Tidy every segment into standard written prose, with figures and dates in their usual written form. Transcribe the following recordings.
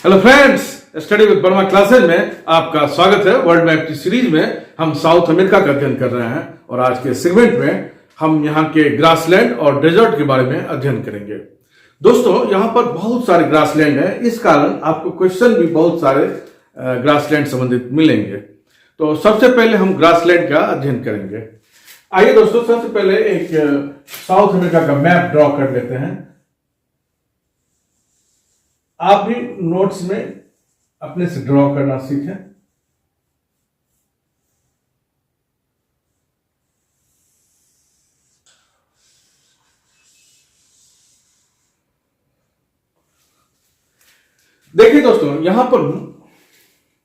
Hello friends, study with Verma classes में आपका स्वागत है। वर्ल्ड मैप की सीरीज में हम साउथ अमेरिका का अध्ययन कर रहे हैं और आज के सेगमेंट में हम यहाँ के ग्रासलैंड और डेजर्ट के बारे में अध्ययन करेंगे। दोस्तों, यहाँ पर बहुत सारे ग्रासलैंड हैं, इस कारण आपको क्वेश्चन भी बहुत सारे ग्रासलैंड संबंधित मिलेंगे। तो सबसे पहले हम ग्रासलैंड का अध्ययन करेंगे। आइए दोस्तों, सबसे पहले एक साउथ अमेरिका का मैप ड्रॉ कर लेते हैं। आप भी नोट्स में अपने से ड्रॉ करना सीखें। देखिए दोस्तों, यहां पर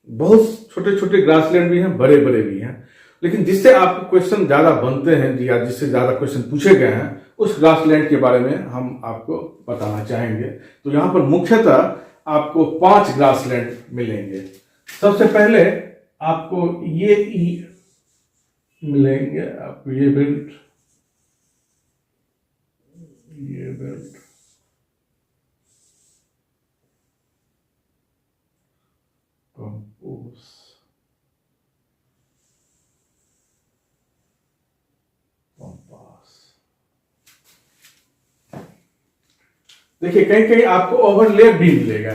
बहुत छोटे छोटे ग्रासलैंड भी हैं, बड़े बड़े भी हैं, लेकिन जिससे आपको क्वेश्चन ज्यादा बनते हैं या जिससे ज्यादा क्वेश्चन पूछे गए हैं उस ग्रासलैंड के बारे में हम आपको बताना चाहेंगे। तो यहां पर मुख्यतः आपको 5 ग्रासलैंड मिलेंगे। सबसे पहले आपको ये मिलेंगे, आपको ये बेल्ट, कंपोज, कंपास। देखिए कहीं कहीं आपको ओवरलैप भी मिलेगा,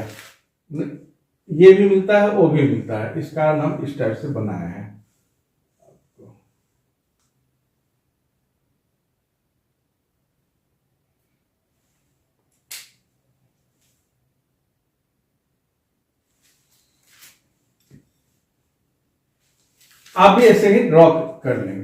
ये भी मिलता है, वो भी मिलता है, इस कारण हम इस टाइप से बनाए हैं। आप भी ऐसे ही ड्रॉ कर लेंगे।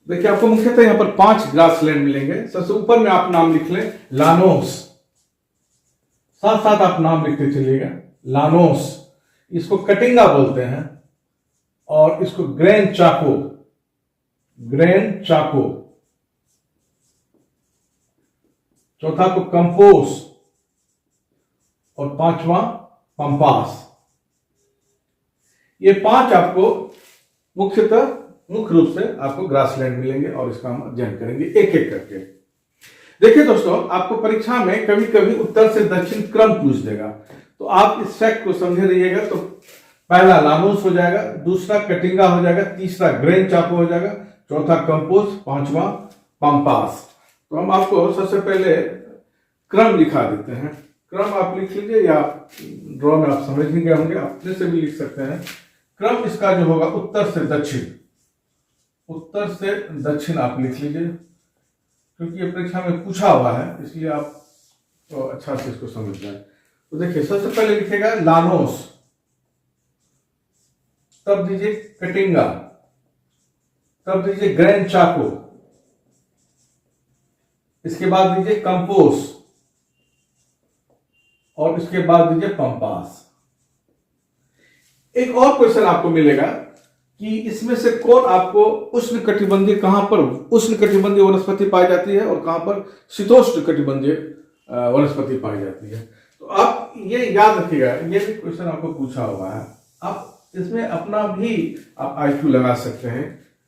देखिए आपको मुख्यतः यहां पर 5 ग्रासलैंड मिलेंगे। सबसे ऊपर में आप नाम लिख लें लानोस, साथ साथ आप नाम लिखते चलिएगा। लानोस, इसको कटिंगा बोलते हैं, और इसको ग्रैंड चाको, ग्रैंड चाको। चौथा को कंपोस और पांचवा पंपास। ये 5 आपको मुख्य रूप से आपको ग्रासलैंड मिलेंगे और इसका हम अध्ययन करेंगे एक एक करके। देखिए दोस्तों, आपको परीक्षा में कभी कभी उत्तर से दक्षिण क्रम पूछ देगा, तो आप इस फैक्ट को समझे रहिएगा। तो पहला लानोस हो जाएगा, दूसरा कटिंगा हो जाएगा, तीसरा ग्रैंड चाको हो जाएगा, चौथा कंपोज, पांचवा पंपास। तो हम आपको सबसे पहले क्रम लिखा देते हैं। क्रम आप लिख लीजिए, या ड्रॉ में आप समझ ही गए होंगे, अपने से भी लिख सकते हैं। क्रम इसका जो होगा उत्तर से दक्षिण, उत्तर से दक्षिण आप लिख लीजिए, क्योंकि ये परीक्षा में पूछा हुआ है, इसलिए आप तो अच्छा से इसको समझ जाए। तो देखिए सबसे पहले लिखेगा लानोस, तब दीजिए कटिंगा, तब दीजिए ग्रैंड चाको, इसके बाद दीजिए कंपोस, और इसके बाद दीजिए पंपास। एक और क्वेश्चन आपको मिलेगा कि इसमें से कौन आपको उष्ण कटिबंधीय, कहां पर उष्ण कटिबंधीय वनस्पति पाई जाती है और कहां पर शीतोष्ण कटिबंधीय वनस्पति पाई जाती है। तो आप ये याद रखिएगा, ये भी क्वेश्चन आपको पूछा हुआ है। आप इसमें अपना भी आप IQ लगा सकते हैं।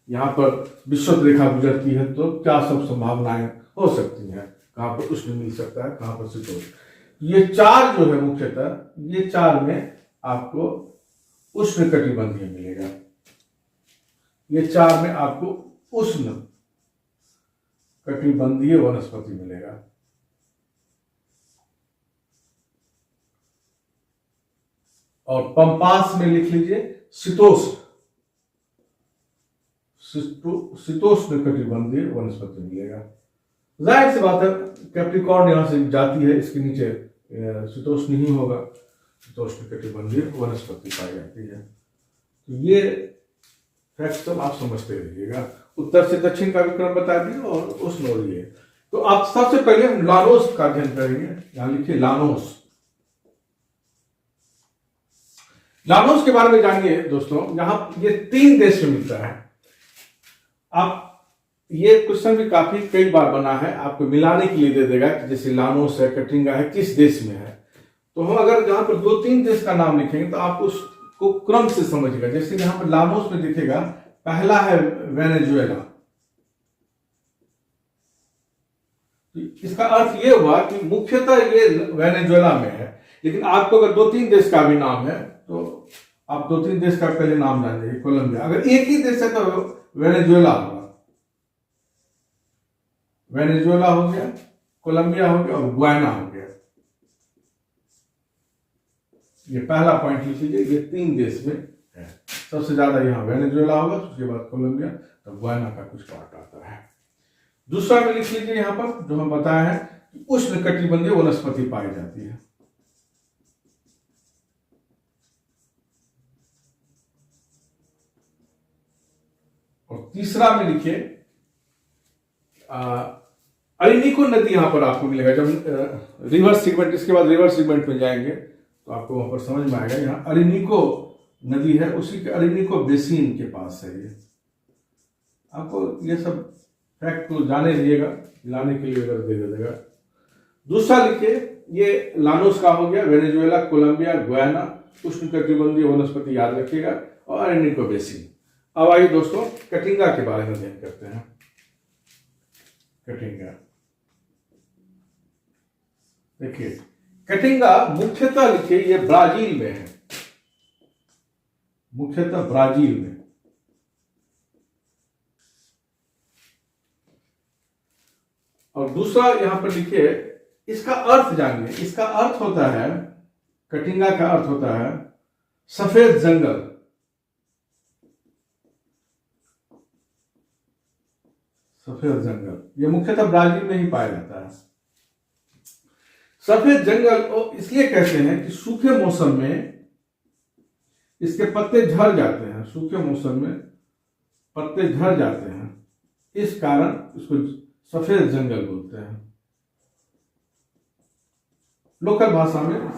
यहां पर विषुवत रेखा गुजरती है तो क्या सब संभावनाएं हो सकती हैं, कहां पर उष्ण मिल सकता है, कहां पर शीतोष्ण। ये 4 जो है मुख्यतः, ये 4 में आपको उष्ण कटिबंधीय मिलेगा। ये 4 में आपको उष्ण कटिबंधीय वनस्पति मिलेगा। और पंपास में लिख लीजिए शीतोष्ण, शीतोष्ण कटिबंधीय वनस्पति मिलेगा। जाहिर सी बात है, कैप्रिकॉर्न यहां से जाती है, इसके नीचे शीतोष्ण ही होगा, शीतोष्ण कटिबंधीय वनस्पति पाई जाती है। तो ये फैक्ट सब आप समझते रहिएगा। उत्तर से दक्षिण का भी क्रम बता दिए और उष्ण और ये। तो आप सबसे पहले हम लानोस का अध्ययन करेंगे। यहां लिखिए लानोस। लानोस के बारे में जानिए दोस्तों। यहां ये 3 देश में मिलता है। आप ये क्वेश्चन भी काफी कई बार बना है, आपको मिलाने के लिए दे देगा कि जैसे लानोस है, कटिंगा है, किस देश में है। तो हम अगर यहाँ पर 2-3 देश का नाम लिखेंगे तो आप उसको क्रम से समझिएगा। जैसे यहाँ पर लानोस में दिखेगा, पहला है वेनेजुएला। इसका अर्थ ये हुआ कि मुख्यतः ये वेनेजुएला में है, लेकिन आपको अगर 2-3 देश का भी नाम है तो आप 2-3 देश का पहले नाम जान लीजिए। कोलंबिया, अगर एक ही देश है तो वेनेजुएला होगा, वेनेजुएला हो गया, कोलंबिया हो गया और गुयाना हो गया। ये पहला पॉइंट लिख लीजिए, ये 3 देश में है। सबसे ज्यादा यहाँ वेनेजुएला होगा, उसके बाद कोलंबिया, तो गुयाना का कुछ पार्ट आता है। दूसरा में लिख लीजिए यहाँ पर जो हम बताया है कि उष्णकटिबंधीय वनस्पति पाई जाती है। और तीसरा में लिखिए अरिनिको नदी। यहां पर आपको मिलेगा जब रिवर्स सेगमेंट, इसके बाद रिवर्स सेगमेंट में जाएंगे तो आपको वहां पर समझ में आएगा। यहाँ अरिनिको नदी है, उसी के अरिनिको बेसिन के पास है ये। आपको ये सब फैक्ट तो जाने रहिएगा, लाने के लिए अगर दे देगा। दूसरा लिखिए, ये लानोस का हो गया, वेनेजुएला, कोलंबिया, गुयाना, उष्णकटिबंधीय वनस्पति याद रखिएगा, और अरिनिको बेसिन। अब आइए दोस्तों कटिंगा के बारे में अध्ययन करते हैं। कटिंगा देखिए, कटिंगा मुख्यतः लिखिए ये ब्राजील में है, मुख्यतः ब्राजील में। और दूसरा यहां पर लिखिए, इसका अर्थ जानिए। इसका अर्थ होता है, कटिंगा का अर्थ होता है सफेद जंगल। सफेद जंगल ये मुख्यतः ब्राजील में ही पाया जाता है। सफेद जंगल और इसलिए कहते हैं कि सूखे मौसम में इसके पत्ते झड़ जाते हैं, सूखे मौसम में पत्ते झड़ जाते हैं, इस कारण इसको सफेद जंगल बोलते हैं। लोकल भाषा में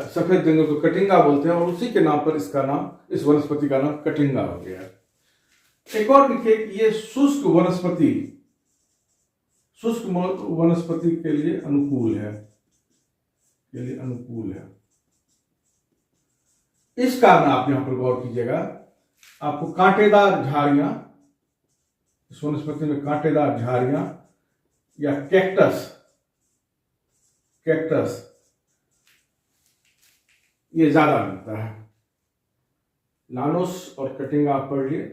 सफेद जंगल को कटिंगा बोलते हैं, और उसी के नाम पर इसका नाम, इस वनस्पति का नाम कटिंगा हो गया। एक और लिखिए कि ये शुष्क वनस्पति, शुष्क वनस्पति के लिए अनुकूल है, के लिए अनुकूल है। इस कारण आप यहां पर गौर कीजिएगा, आपको कांटेदार झाड़ियां, इस वनस्पति में कांटेदार झाड़ियां या कैक्टस, कैक्टस ये ज्यादा मिलता है। लानोस और कटिंगा आप पढ़ लिए।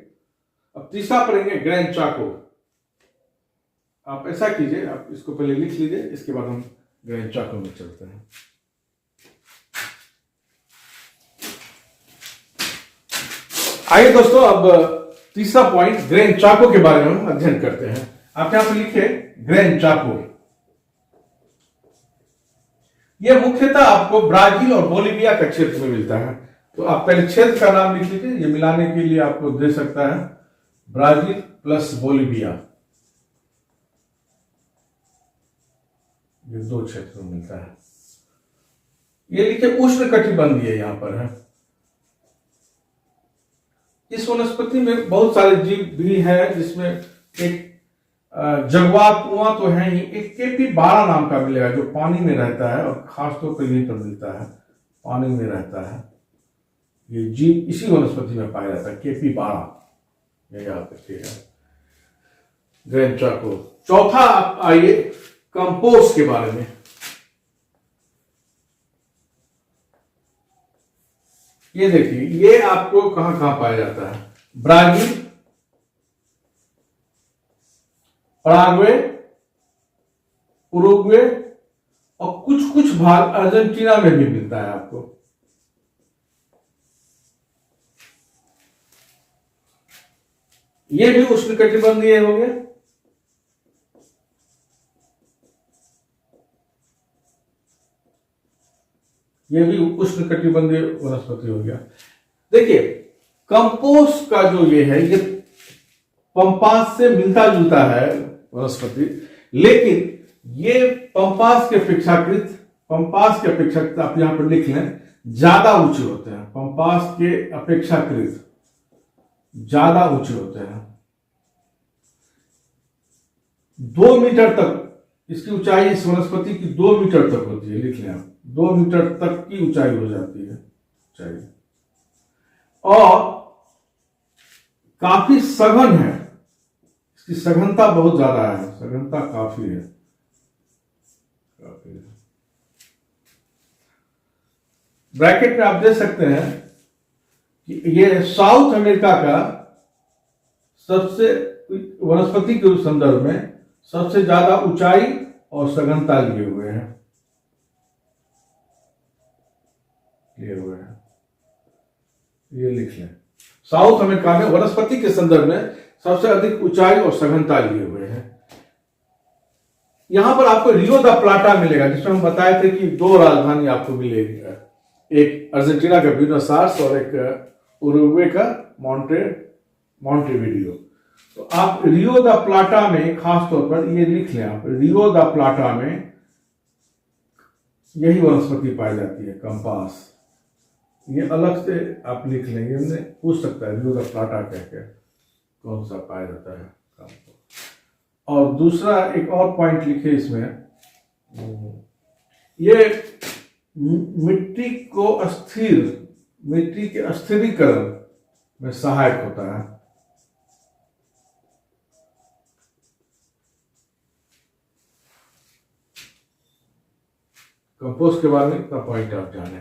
अब तीसरा पढ़ेंगे ग्रैंड चाको। आप ऐसा कीजिए, आप इसको पहले लिख लीजिए, इसके बाद हम ग्रैंड चाको में चलते हैं। आइए दोस्तों, अब तीसरा पॉइंट ग्रैंड चाको के बारे में हम अध्ययन करते हैं। आप यहां पर लिखिए ग्रैंड चाको। यह मुख्यतः आपको ब्राजील और बोलिविया के क्षेत्र में मिलता है। तो आप पहले क्षेत्र का नाम लिख लीजिए, ये मिलाने के लिए आपको दे सकता है ब्राजील प्लस बोलिविया, ये 2 क्षेत्रों में मिलता है। ये लिखिए उष्णकटिबंधीय यहां पर है। इस वनस्पति में बहुत सारे जीव भी हैं, जिसमें एक जगवा कुआं तो है ही, एक केपी-12 नाम का मिलेगा जो पानी में रहता है, और खासतौर पर यहीं पर मिलता है, पानी में रहता है। ये जीव इसी वनस्पति में पाया जाता है, केपी-12, ये याद रखिएगा। ग्रैंड चाको। चौथा आप आइए कंपोस्ट के बारे में। ये देखिए, ये आपको कहां कहां पाया जाता है? ब्राजील, पराग्वे, उरुग्वे और कुछ कुछ भाग अर्जेंटीना में भी मिलता है आपको। ये भी उष्णकटिबंधीय हो गया। ये भी उष्णकटिबंधीय वनस्पति हो गया। देखिए, कंपोस्ट का जो ये है, ये पंपास से मिलता जुलता है वनस्पति, लेकिन ये पंपास के अपेक्षाकृत आप यहां पर लिख लें, ज्यादा ऊंचे होते हैं। पंपास के अपेक्षाकृत ज्यादा ऊंचे होते हैं। 2 मीटर तक इसकी ऊंचाई, इस वनस्पति की 2 मीटर तक होती है। लिख लें आप, 2 मीटर तक की ऊंचाई हो जाती है ऊंचाई, और काफी सघन है, इसकी सघनता बहुत ज्यादा है, सघनता काफी है, काफी है। ब्रैकेट में आप देख सकते हैं कि ये साउथ अमेरिका का सबसे, वनस्पति के संदर्भ में सबसे ज्यादा ऊंचाई और सघनता लिए हुए हैं, ये लिख लें। साउथ अमेरिका में वनस्पति के संदर्भ में सबसे अधिक ऊंचाई और सघनता लिए हुए हैं। यहां पर आपको रियो दा प्लाटा मिलेगा, जिसमें हम बताए थे कि 2 राजधानी आपको मिलेगी, एक अर्जेंटीना का ब्यूनस आयर्स और एक उरुग्वे का मॉन्टेविडियो। तो आप रियो दा प्लाटा में खास तौर पर ये लिख लें आप, रियो दा प्लाटा में यही वनस्पति पाई जाती है, कंपास। ये अलग से आप लिख लेंगे, हमने पूछ सकता है रियो दा प्लाटा कह के कौन सा पाया जाता है कंपास। और दूसरा एक और पॉइंट लिखे इसमें, ये मिट्टी के अस्थिरीकरण में सहायक होता है। कंपोस्ट के बारे में इतना पॉइंट आप जाने।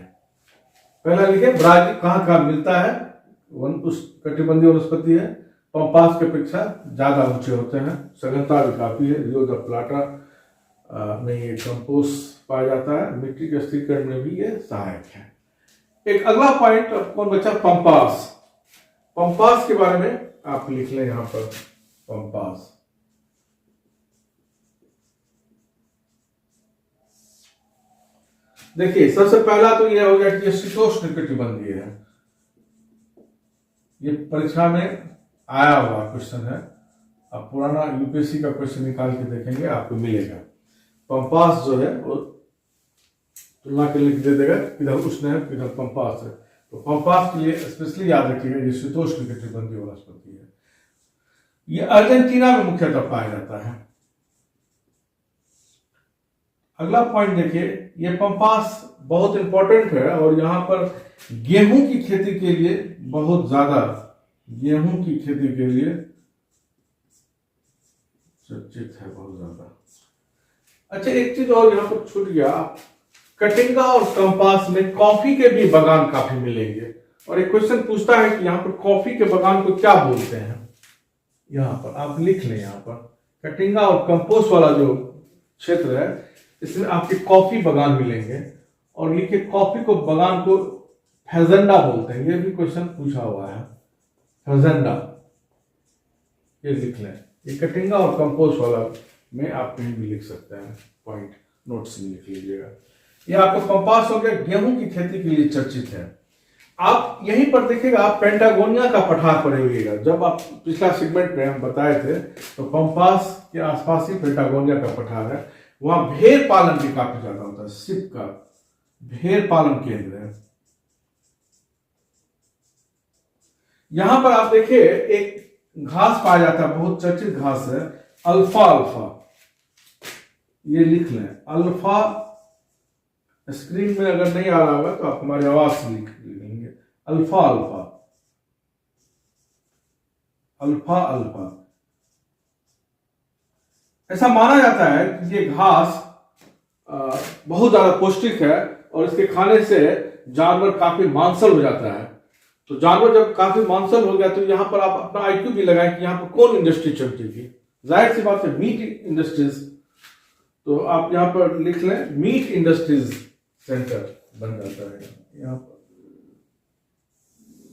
पहला लिखे, ब्राजील कहाँ मिलता है, उष्णकटिबंधीय वनस्पति है, पंपास के अपेक्षा ज्यादा ऊंचे होते हैं, सघनता भी काफी है। रियो दा प्लाटा में ये कंपोस्ट पाया जाता है, मिट्टी के स्थिरीकरण में भी ये सहायक है। एक अगला पॉइंट कौन बचा, पंपास। पंपास के बारे में आप लिख लें यहां पर, पंपास। देखिए सबसे पहला तो यह हो गया कि ये शीतोष्णकटिबंधीय है, ये परीक्षा में आया हुआ क्वेश्चन है। अब पुराना यूपीएससी का क्वेश्चन निकाल के देखेंगे, आपको मिलेगा। पंपास जो है वो तुलना के लिए दे देगा, किधर उष्ण है किधर पंपास है। तो पंपास के लिए स्पेशली याद रखिएगा, ये शीतोष्णकटिबंधीय वनस्पति है। ये अर्जेंटीना में मुख्यतः पाया जाता है। अगला पॉइंट देखिए, ये पंपास बहुत इंपॉर्टेंट है और यहां पर गेहूं की खेती के लिए बहुत ज्यादा, गेहूं की खेती के लिए चर्चित है बहुत ज्यादा। अच्छा एक चीज और यहां पर छूट गया, कटिंगा और कंपास में कॉफी के भी बागान काफी मिलेंगे, और एक क्वेश्चन पूछता है कि यहाँ पर कॉफी के बागान को क्या बोलते हैं। यहाँ पर आप लिख लें, यहाँ पर कटिंगा और कंपोस्ट वाला जो क्षेत्र है इसमें आपके कॉफी बागान मिलेंगे, और लिखिए कॉफी को बागान को फैजेंडा बोलते हैं, ये भी क्वेश्चन पूछा हुआ है, फैजेंडा, ये लिख लें। ये कटिंगा और कंपोस्ट वाला में आप कहीं भी लिख सकते हैं, पॉइंट नोट्स में लिख लीजिएगा। ये आपको कंपास हो गया, गेहूं की खेती के लिए चर्चित है। आप यहीं पर देखिएगा, आप पेंटागोनिया का पठार पढ़ेगा। जब आप पिछला सेगमेंट में हम बताए थे तो कंपास के आसपास ही पेंटागोनिया का पठार है, वहां भेड़ पालन भी काफी ज्यादा होता है, सिप का भेड़ पालन केंद्र है। यहां पर आप देखिए एक घास पाया जाता है, बहुत चर्चित घास है, अल्फा अल्फा, ये लिख लें अल्फा। स्क्रीन में अगर नहीं आ रहा होगा तो आप हमारी आवाज से लिख लेंगे, अल्फा अल्फा, अल्फा अल्फा। ऐसा माना जाता है कि ये घास बहुत ज्यादा पौष्टिक है और इसके खाने से जानवर काफी मांसल हो जाता है। तो जानवर जब काफी मांसल हो गया तो यहाँ पर आप अपना आईक्यू भी लगाएं कि यहाँ पर कौन इंडस्ट्री चलती थी। जाहिर सी बात है मीट इंडस्ट्रीज, तो आप यहाँ पर लिख लें मीट इंडस्ट्रीज सेंटर बन जाता है, यहाँ पर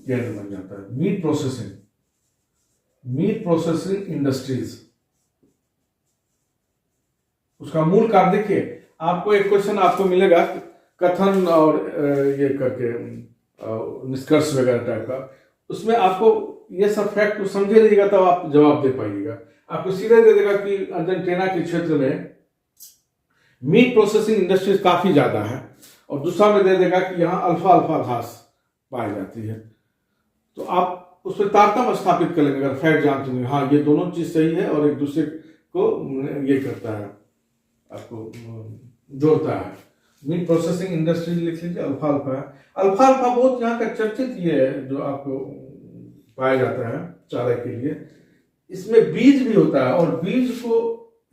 केंद्र बन जाता है, मीट प्रोसेसिंग इंडस्ट्रीज। उसका मूल कार्य देखिए, आपको एक क्वेश्चन आपको मिलेगा कथन और ये करके निष्कर्ष वगैरह टाइप का, उसमें आपको ये सब फैक्ट को समझे रहिएगा तब आप जवाब दे पाइएगा। आपको सीधे दे देगा कि अर्जेंटीना के क्षेत्र में मीट प्रोसेसिंग इंडस्ट्रीज काफी ज्यादा है, और दूसरा में दे देगा कि यहाँ अल्फा अल्फा घास पाई जाती है। तो आप उस पर तारतम्य स्थापित कर लेंगे अगर फैक्ट जानते हैं, हाँ ये दोनों चीज सही है और एक दूसरे को ये करता है, आपको जोड़ता है। मीट प्रोसेसिंग इंडस्ट्री लिख लीजिए, अल्फाल्फा है। अल्फाल्फा बहुत यहाँ का चर्चित ये है जो आपको पाया जाता है चारा के लिए। इसमें बीज भी होता है और बीज को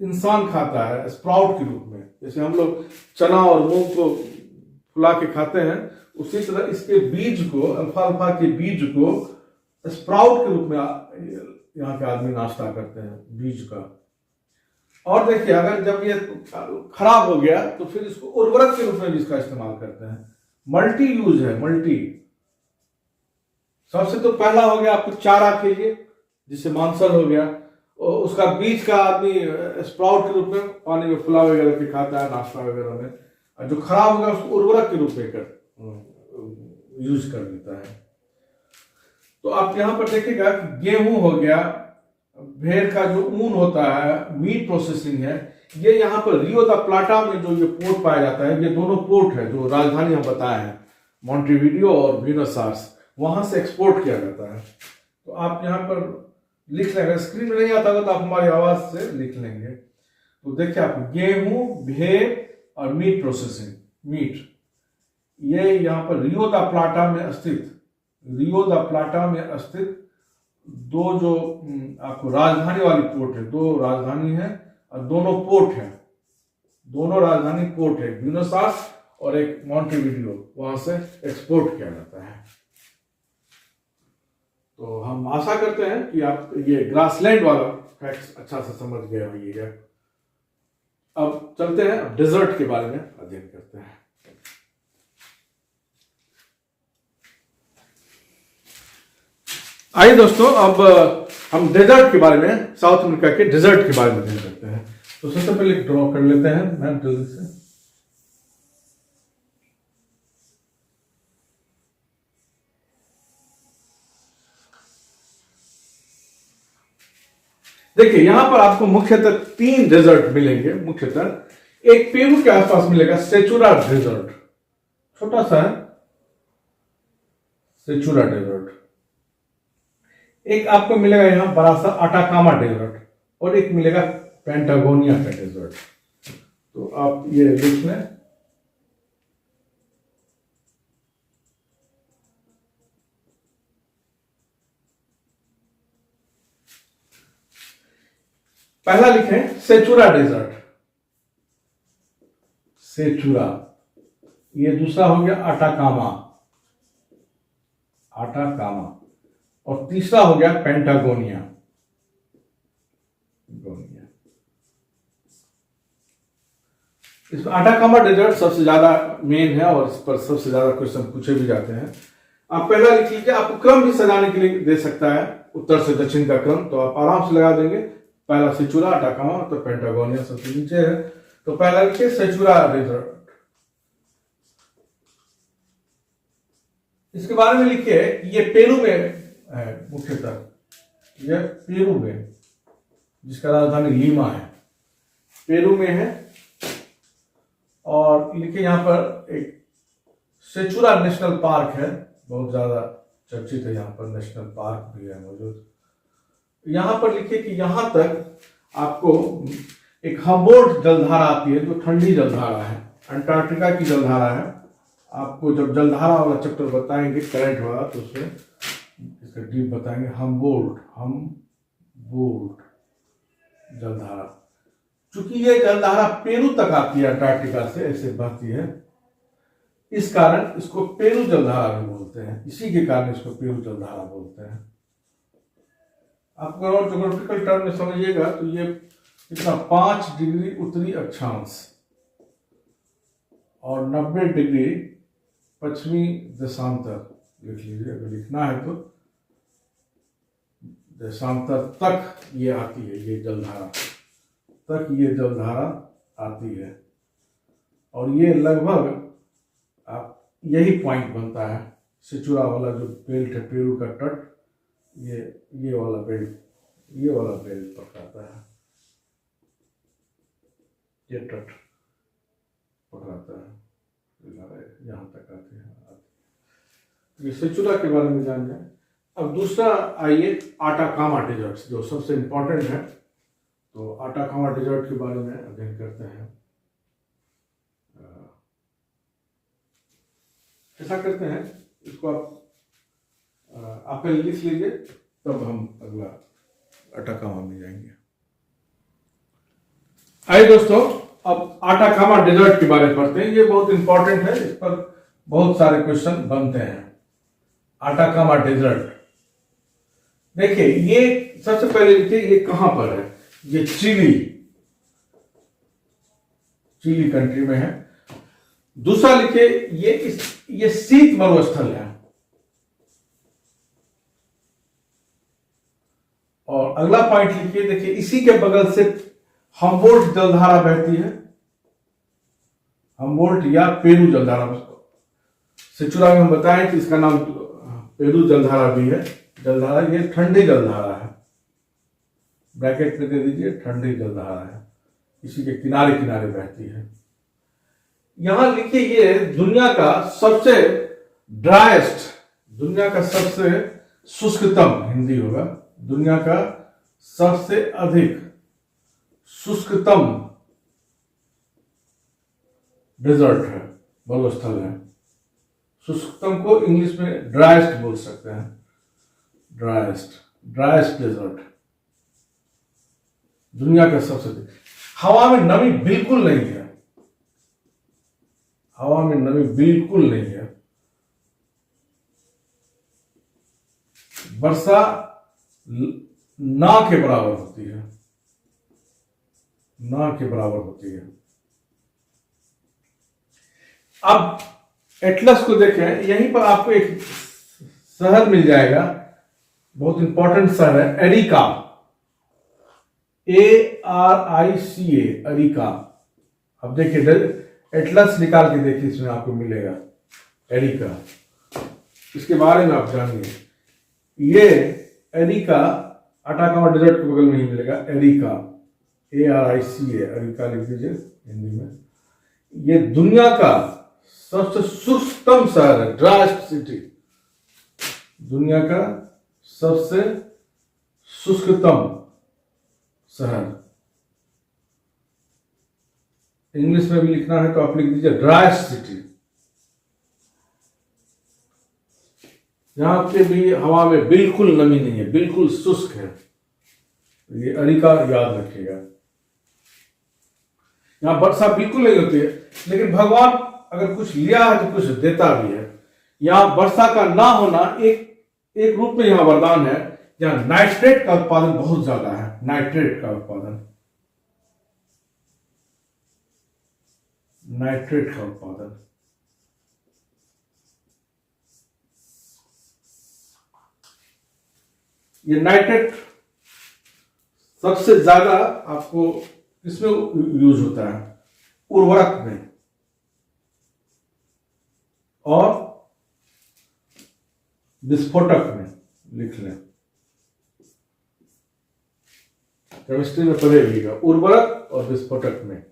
इंसान खाता है स्प्राउट के रूप में। जैसे हम लोग चना और मूंग को फुला के खाते हैं, उसी तरह इसके बीज को, अल्फाल्फा के बीज को स्प्राउट के रूप में यहाँ के आदमी नाश्ता करते हैं, बीज का। और देखिए, अगर जब ये खराब हो गया तो फिर इसको उर्वरक के रूप में भी इसका इस्तेमाल करते हैं। मल्टी यूज है, मल्टी। सबसे तो पहला हो गया आपको चारा के लिए, जिससे मांसल हो गया, और उसका बीज का आदमी स्प्राउट के रूप में पानी में फुला वगैरह के खाता है नाश्ता वगैरह में। और जो खराब होगा उसको उर्वरक के रूप में यूज कर देता है। तो आप यहां पर देखिएगा कि गेहूं हो गया, भेड़ का जो ऊन होता है, मीट प्रोसेसिंग है, ये यहाँ पर रियो दा प्लाटा में जो ये पोर्ट पाया जाता है, ये दोनों पोर्ट है जो राजधानी हम बताए हैं, मॉन्टेविडियो और ब्यूनस आयर्स, वहां से एक्सपोर्ट किया जाता है। तो आप यहाँ पर लिख लेंगे, स्क्रीन में नहीं आता होगा तो आप हमारी आवाज से लिख लेंगे। तो देखिए आप, गेहूं, भेड़ और मीट प्रोसेसिंग, मीट, ये यहाँ पर रियो दा प्लाटा में स्थित, रियो दा प्लाटा में स्थित दो जो आपको राजधानी वाली पोर्ट है, दो राजधानी है और दोनों पोर्ट है, दोनों राजधानी पोर्ट है, ब्यूनस आयर्स और एक मॉन्टेविडियो, वहां से एक्सपोर्ट किया जाता है। तो हम आशा करते हैं कि आप ये ग्रासलैंड वाला फैक्ट्स अच्छा से समझ गए होइएगा। अब चलते हैं, अब डेजर्ट के बारे में अध्ययन करते हैं। आइए दोस्तों, अब हम डेजर्ट के बारे में, साउथ अमेरिका के डेजर्ट के बारे में अध्ययन करते हैं। तो सबसे पहले ड्रॉ कर लेते हैं मैं जल्दी से। देखिए, यहां पर आपको मुख्यतः 3 डेजर्ट मिलेंगे। मुख्यतः एक पेरू के आसपास मिलेगा सेचुरा डेजर्ट, छोटा सा है सेचुरा डेजर्ट। एक आपको मिलेगा यहां बड़ा सा अटाकामा डेजर्ट, और एक मिलेगा पेंटागोनिया का डेजर्ट। तो आप ये लिख लें। पहला लिखें सेचुरा डेजर्ट, सेचुरा। ये दूसरा हो गया अटाकामा, अटाकामा। और तीसरा हो गया पेंटागोनिया, गोनिया। इसमें अटाकामा डेजर्ट सबसे ज्यादा मेन है और इस पर सबसे ज्यादा क्वेश्चन पूछे भी जाते हैं। आप पहला लिख लीजिए, आपको क्रम भी सजाने के लिए दे सकता है, उत्तर से दक्षिण का क्रम, तो आप आराम से लगा देंगे। पहला सेचुरा, अटाकामा, तो पेंटागोनिया सबसे नीचे है। तो पहला लिखिए सेचुरा डेजर्ट। इसके बारे में लिखिए ये पेरू में है, मुख्यतः ये पेरू में, जिसका राजधानी लीमा है, पेरू में है। और लिखिए यहां पर एक सेचुरा नेशनल पार्क है, बहुत ज्यादा चर्चित है, यहाँ पर नेशनल पार्क भी है मौजूद। यहां पर लिखिए कि यहां तक आपको एक हम्बोल्ट जलधारा आती है, जो ठंडी जलधारा है, अंटार्कटिका की जलधारा है। आपको जब जलधारा वाला चैप्टर बताएंगे, करंट वाला, तो उसमें इसका डीप बताएंगे। हम्बोल्ट, हम्बोल्ट जलधारा, चूंकि ये जलधारा पेरू तक आती है, अंटार्कटिका से ऐसे बहती है, इस कारण इसको पेरू जलधारा भी बोलते हैं। इसी के कारण इसको पेरू जलधारा बोलते हैं। आप अगर ज्योग्राफिकल टर्म में समझिएगा तो ये कितना 5 डिग्री उत्तरी अक्षांश और 90 डिग्री पश्चिमी देशांतर लिख लीजिए, अगर लिखना है तो देशांतर तक ये आती है, ये जलधारा तक ये जलधारा आती है। और ये लगभग आप यही पॉइंट बनता है, सेचुरा वाला जो बेल्ट है, पेरू का तट, ये वाला बेल्ट, ये वाला बेल्ट पकड़ाता है, ये तट पकड़ाता है, यहाँ तक आती है। ये सेचुरा के बारे में जान जाए। अब दूसरा आइए, अटाकामा डेजर्ट, जो सबसे इंपॉर्टेंट है, तो आटाकामा डेजर्ट के बारे में अध्ययन करते हैं। ऐसा करते हैं, इसको आप पहले लिख लीजिए, तब हम अगला आटाकामा में जाएंगे। आइए दोस्तों, अब आटाकामा डेजर्ट के बारे में पढ़ते हैं। ये बहुत इंपॉर्टेंट है, इस पर बहुत सारे क्वेश्चन बनते हैं। आटाकामा डेजर्ट, देखिए ये सबसे पहले लिखिए, ये कहां पर है? ये चिली कंट्री में है। दूसरा लिखिए, ये शीत मरुस्थल है। और अगला पॉइंट लिखिए, देखिए इसी के बगल से हम्बोल्ट जलधारा बहती है। हम्बोल्ट या पेरू जलधारा, सिचुरा में हम बताएं कि इसका नाम पेरू जलधारा भी है। जलधारा, ये ठंडी जलधारा है, ब्रैकेट में दे दीजिए, ठंडी जलधारा है, इसी के किनारे किनारे बहती है। यहां लिखिए, ये दुनिया का सबसे ड्राइस्ट, दुनिया का सबसे शुष्कतम, हिंदी होगा, दुनिया का सबसे अधिक शुष्कतम डेजर्ट है, मरुस्थल है। शुष्कतम को इंग्लिश में ड्राइस्ट बोल सकते हैं, ड्राइस्ट डेजर्ट, दुनिया का सबसे अधिक। हवा में नमी बिल्कुल नहीं है, हवा में नमी बिल्कुल नहीं है। वर्षा ना के बराबर होती है, ना के बराबर होती है। अब एटलस को देखें, यहीं पर आपको एक शहर मिल जाएगा, बहुत इंपॉर्टेंट शहर है, एरिका, ARICA, एरिका। अब देखिए, एटलस निकाल के देखिए, इसमें आपको मिलेगा एरिका, इसके बारे में आप जानिए। ये एरिका आटाकामा डेजर्ट के बगल में ही मिलेगा, एरिका, ARICA, एरिका लिख दीजिए हिंदी में। ये दुनिया का सबसे शुष्कतम शहर है, ड्राइस्ट सिटी, दुनिया का सबसे शुष्कतम शहर। इंग्लिश में भी लिखना है तो आप लिख दीजिए ड्राइस्ट सिटी। यहां पे भी हवा में बिल्कुल नमी नहीं है, बिल्कुल शुष्क है। ये अरिका याद रखिएगा। यहां वर्षा बिल्कुल नहीं होती है, लेकिन भगवान अगर कुछ लिया है तो कुछ देता भी है। यहां वर्षा का ना होना एक रूप में यहां वरदान है। यहां नाइट्रेट का उत्पादन बहुत ज्यादा है, नाइट्रेट का उत्पादन, नाइट्रेट का उत्पादन। ये नाइट्रेट सबसे ज्यादा आपको किसमें यूज होता है? उर्वरक में और विस्फोटक में, लिख लें, केमिस्ट्री में पढ़ेगा, उर्वरक और विस्फोटक में।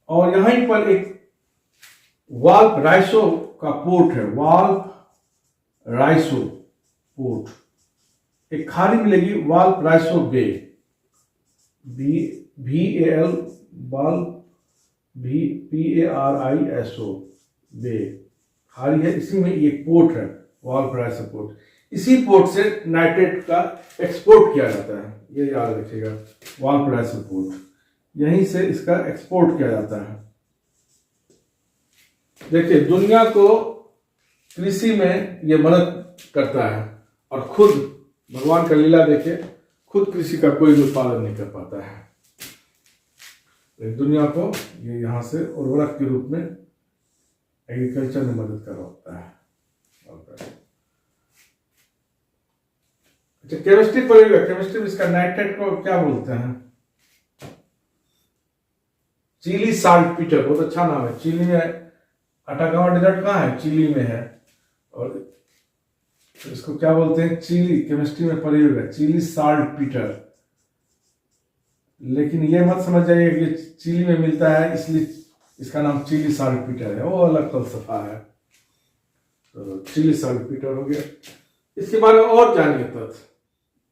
और यहीं पर एक वाल्प राइसो का पोर्ट है, वाल्प राइसो पोर्ट, एक खाड़ी मिलेगी, वाल्प राइसो बे, VAL वाल्प PARISO बे, खाड़ी है, इसी में एक पोर्ट है, वाल्प राइसो पोर्ट। इसी पोर्ट से नाइट्रेट का एक्सपोर्ट किया जाता है, ये याद रखिएगा, वाल्प राइसो पोर्ट, यहीं से इसका एक्सपोर्ट किया जाता है। देखिए, दुनिया को कृषि में ये मदद करता है, और खुद भगवान का लीला देखिए, खुद कृषि का कोई उत्पादन नहीं कर पाता है, दुनिया को ये यहां से उर्वरक के रूप में एग्रीकल्चर में मदद करवाता है। अच्छा, केमिस्ट्री पढ़ेगा, केमिस्ट्री में इसका नाइट्रेट को क्या बोलते हैं? चिली साल्टपीटर, बहुत अच्छा नाम है। चिली में आटाकामा डेजर्ट कहाँ है? चिली में है। और इसको क्या बोलते हैं? चिली, केमिस्ट्री में पढ़िएगा, चिली साल्टपीटर। लेकिन ये मत समझ जाइए कि चिली में मिलता है इसलिए इसका नाम चिली साल्टपीटर है, वो अलग फलसफा है। तो चिली साल्टपीटर हो गया। इसके बारे में और जानिए तथ्य।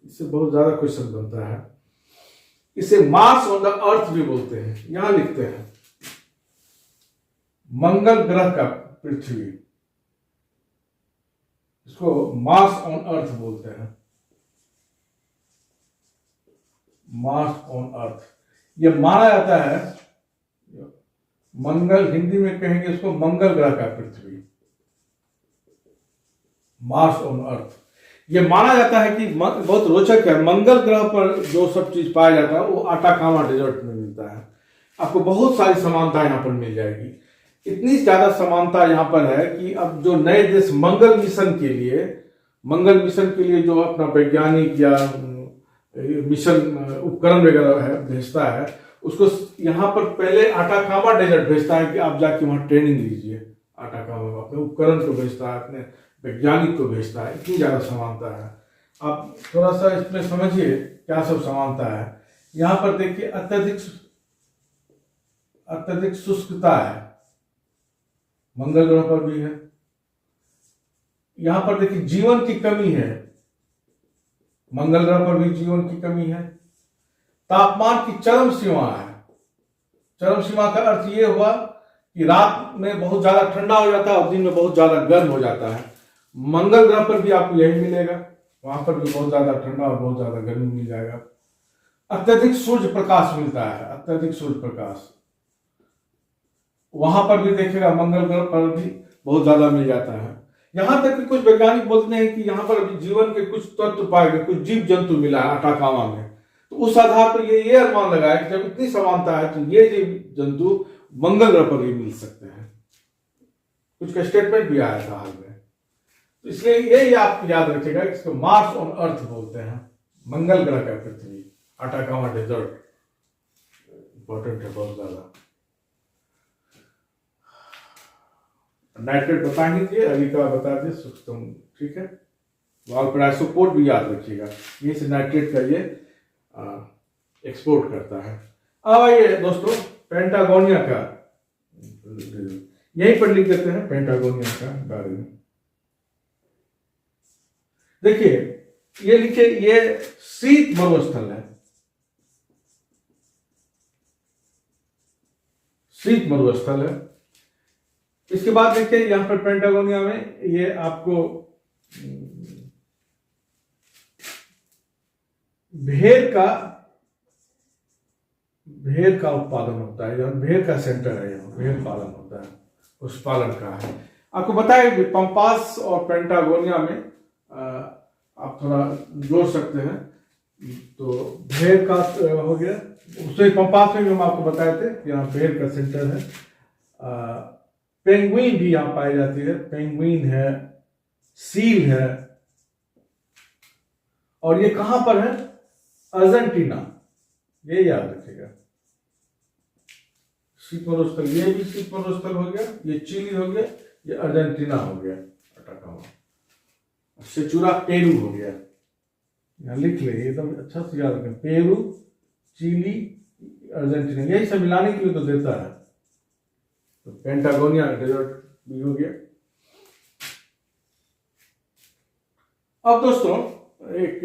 इससे बहुत ज्यादा क्वेश्चन बनता है। इसे मार्स ऑन द अर्थ भी बोलते हैं। यहां लिखते हैं मंगल ग्रह का पृथ्वी, इसको मार्स ऑन अर्थ बोलते हैं। मार्स ऑन अर्थ, यह माना जाता है मंगल, हिंदी में कहेंगे इसको मंगल ग्रह का पृथ्वी, मार्स ऑन अर्थ। यह माना जाता है कि बहुत रोचक है, मंगल ग्रह पर जो सब चीज पाया जाता है वो आटाकामा डेजर्ट में मिलता है। आपको बहुत सारी समानता यहां पर मिल जाएगी। इतनी ज्यादा समानता यहां पर है कि अब जो नए देश मंगल मिशन के लिए जो अपना वैज्ञानिक या मिशन उपकरण वगैरह है भेजता है, उसको यहाँ पर पहले आटाकामा डेजर्ट भेजता है कि आप जाके वहां ट्रेनिंग लीजिए। आटाकामा अपने उपकरण को भेजता है, अपने वैज्ञानिक को भेजता है। इतनी ज्यादा समानता है। आप थोड़ा सा इसमें समझिए क्या सब समानता है। यहाँ पर देखिए अत्यधिक शुष्कता है, मंगल ग्रह पर भी है। यहां पर देखिए जीवन की कमी है, मंगल ग्रह पर भी जीवन की कमी है। तापमान की चरम सीमा है। चरम सीमा का अर्थ यह हुआ कि रात में बहुत ज्यादा ठंडा हो जाता है और दिन में बहुत ज्यादा गर्म हो जाता है। मंगल ग्रह पर भी आपको यही मिलेगा, वहां पर भी बहुत ज्यादा ठंडा और बहुत ज्यादा गर्मी मिल जाएगा। अत्यधिक सूर्य प्रकाश मिलता है, अत्यधिक सूर्य प्रकाश वहां पर भी देखिएगा, मंगल ग्रह पर भी बहुत ज्यादा मिल जाता है। यहां तक कि कुछ वैज्ञानिक बोलते हैं कि यहां पर अभी जीवन के कुछ तत्व पाए गए, कुछ जीव जंतु मिला है आटाकामा में। तो उस आधार पर ये अनुमान लगाया कि जब इतनी समानता है तो ये जीव जंतु मंगल ग्रह पर भी मिल सकते हैं। कुछ का स्टेटमेंट भी आया था हाल में। तो इसलिए ये आप याद रखिएगा, इसको मार्स ऑन अर्थ बोलते हैं, मंगल ग्रह का पृथ्वी, आटाकामा डेजर्ट। इंपॉर्टेंट है बहुत ज्यादा। नाइट्रेट बता दीजिए, अभी का बता दिए सूक्ष्म, ठीक है। वाल पर आइसोपोर्ट भी याद रखिएगा, ये से नाइट्रेट का ये एक्सपोर्ट करता है। अब आइए दोस्तों पेंटागोनिया का, यहीं पर लिख देते हैं पेंटागोनिया का बारे में। देखिए ये लिखे, ये शीत मरुस्थल है, शीत मरुस्थल है। इसके बाद देखिए यहां पर पेंटागोनिया में ये आपको भेड़ का उत्पादन होता है, भेड़ का सेंटर है, यहाँ भेड़ पालन होता है, उस पालन का है। आपको बताया पंपास और पेंटागोनिया में आप थोड़ा जोड़ सकते हैं। तो भेड़ का हो गया, उससे पंपास में भी हम आपको बताए थे यहाँ भेड़ का सेंटर है। पेंगुइन भी यहाँ पाई जाती है, पेंगुइन है, सील है। और ये कहां पर है? अर्जेंटीना, ये याद रखिएगा। शीत मरुस्थल, ये भी शीत मरुस्थल हो गया, ये चिली हो गया, ये अर्जेंटीना हो गया अटाकामा। सेचुरा पेरू हो गया, यहाँ लिख ले एकदम अच्छा से याद रखें, पेरू, चिली, अर्जेंटीना, यही सब मिलाने के लिए तो देता है। तो पेंटागोनिया डेजर्ट भी हो गया। अब दोस्तों एक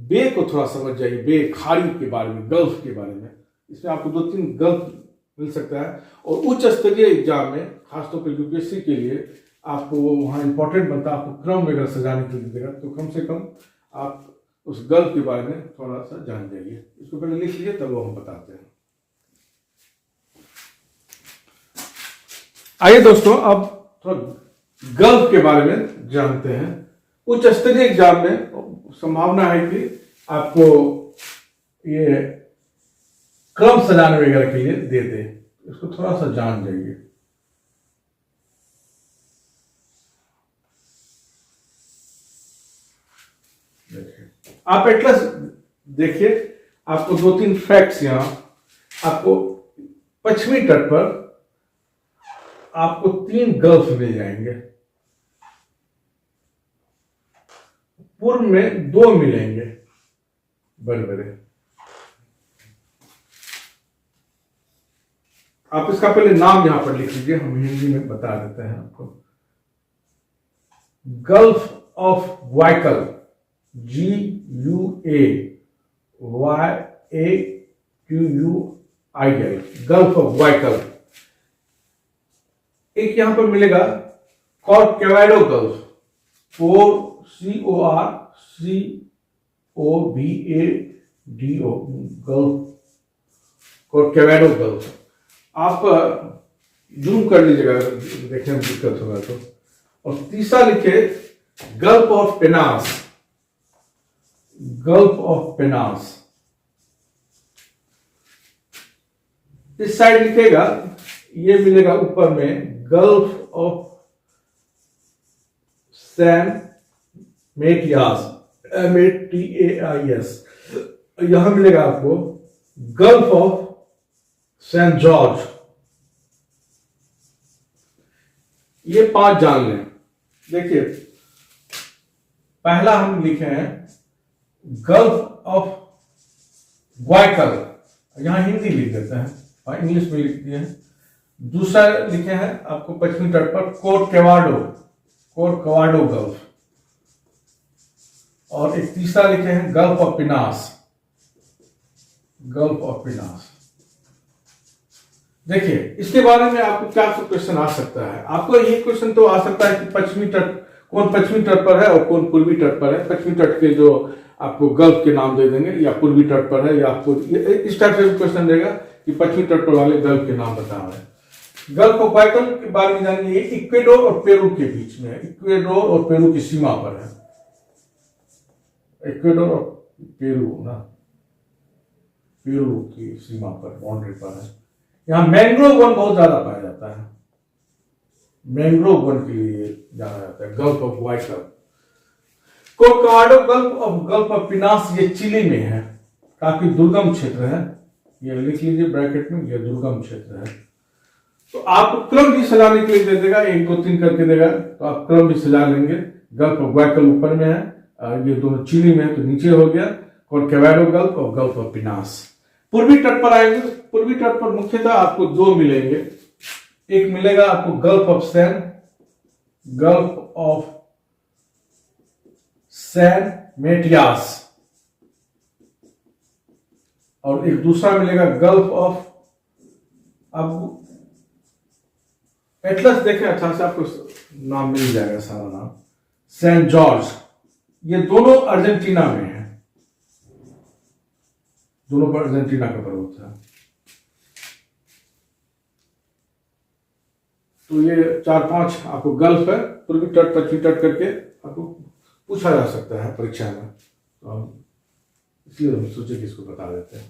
बे को थोड़ा समझ जाइए, बे, खाड़ी के बारे में, गल्फ के बारे में। इसमें आपको 2-3 गल्फ मिल सकता है और उच्च स्तरीय एग्जाम में खासतौर पर यूपीएससी के लिए आपको वहाँ इंपॉर्टेंट बनता है, आपको क्रम वगैरह सजाने के लिए देगा। तो कम से कम आप उस गल्फ के बारे में थोड़ा सा जान जाइए। इसको पहले लिख लीजिए, तब वो हम बताते हैं। आइए दोस्तों अब थोड़ा गल्फ के बारे में जानते हैं। उच्च स्तरीय एग्जाम में संभावना है कि आपको ये क्रम सजाने वगैरह के लिए दे दे, इसको थोड़ा सा जान जाइए। आप एटलस देखिए, आपको 2-3 फैक्ट्स यहां, आपको पश्चिमी तट पर आपको 3 गल्फ मिल जाएंगे, पूर्व में 2 मिलेंगे बड़े बड़े। आप इसका पहले नाम यहां पर लिख लीजिए, हम हिंदी में बता देते हैं आपको। Gulf of Guayaquil, GUAYAQUIL, gulf of Guayaquil. एक यहां पर मिलेगा Corcovado gulf, CORCOVADO gulf, Corcovado gulf. आप जूम कर लीजिएगा देखने में दिक्कत होगा तो। और तीसरा लिखे गल्फ ऑफ पेनास, गल्फ ऑफ पेनास। इस साइड लिखेगा, ये मिलेगा ऊपर में गल्फ ऑफ सैन मेटियास, MATAIS। यहां मिलेगा आपको गल्फ ऑफ सेंट जॉर्ज। ये 5 जान लें। देखिए पहला हम लिखे हैं गल्फ ऑफ ग्वाइकल, यहां हिंदी लिख देते हैं, इंग्लिश में लिख दिए हैं। दूसरा लिखे हैं आपको पश्चिमी तट पर कॉर्कोवाडो गल्फ। और एक तीसरा लिखे हैं गल्फ ऑफ पिनास, गल्फ ऑफ पिनास। देखिए इसके बारे में आपको क्या क्वेश्चन आ सकता है। आपको ये क्वेश्चन तो आ सकता है कि पश्चिमी तट, कौन पश्चिमी तट पर है और कौन पूर्वी तट पर है। पश्चिमी तट के जो आपको गल्फ के नाम दे देंगे, या पूर्वी तट पर है, या आपको इस टाइप से क्वेश्चन देगा कि पश्चिमी तट पर वाले गल्फ के नाम बता रहे हैं। गल्फ ऑफ ग्वाइकल के बारे में जानिए, इक्वेडोर और पेरू के बीच में है, इक्वेडोर और पेरू की सीमा पर है। इक्वेडोर और पेरू ना, पेरू की सीमा पर, बाउंड्री पर है। यहां मैंग्रोव वन बहुत ज्यादा पाया जाता है, मैंग्रोव वन के लिए जाना जाता है गल्फ ऑफ ग्वाइकल। कॉर्कोवाडो गल्फ ऑफ पिनास, ये चिली में है, काफी दुर्गम क्षेत्र है। ये लिख लीजिए ब्रैकेट में, ये दुर्गम क्षेत्र है। तो आप क्रम भी सजाने के लिए दे देगा, 1 2 3 करके देगा, तो आप क्रम भी सजा लेंगे। गल्फ ऑफ ग्वाइकल ऊपर में है, ये दोनों चिली में है तो नीचे हो गया कॉर्कोवाडो गल्फ और गल्फ ऑफ पिनास। पूर्वी तट पर आएंगे, पूर्वी तट पर मुख्यतः आपको 2 मिलेंगे। एक मिलेगा आपको गल्फ ऑफ सैन मेटियास, और एक दूसरा मिलेगा गल्फ ऑफ, अब एटलस देखें अच्छा से, आपको नाम मिल जाएगा सारा नाम, सेंट जॉर्ज। ये दोनों अर्जेंटीना में है, दोनों पर अर्जेंटीना का पर्वत है। तो ये 4-5 आपको गल्फ है, पूर्वी तट पश्चिमी तट करके आपको पूछा जा सकता है परीक्षा में, तो इसलिए हम सोचे कि इसको बता देते हैं।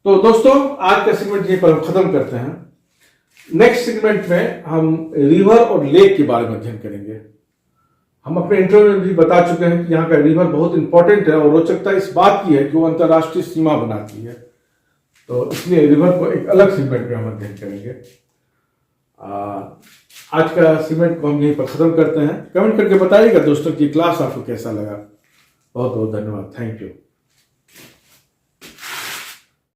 तो दोस्तों आज का सेगमेंट यहीं पर हम खत्म करते हैं। नेक्स्ट सेगमेंट में हम रिवर और लेक के बारे में अध्ययन करेंगे। हम अपने इंटरव्यू में भी बता चुके हैं कि यहाँ का रिवर बहुत इंपॉर्टेंट है, और रोचकता इस बात की है कि वो अंतर्राष्ट्रीय सीमा बनाती है। तो इसलिए रिवर को एक अलग सेगमेंट में हम अध्ययन करेंगे। आज का सेगमेंट को हम यहीं पर खत्म करते हैं। कमेंट करके बताइएगा दोस्तों कि क्लास आपको कैसा लगा। बहुत बहुत धन्यवाद, थैंक यू।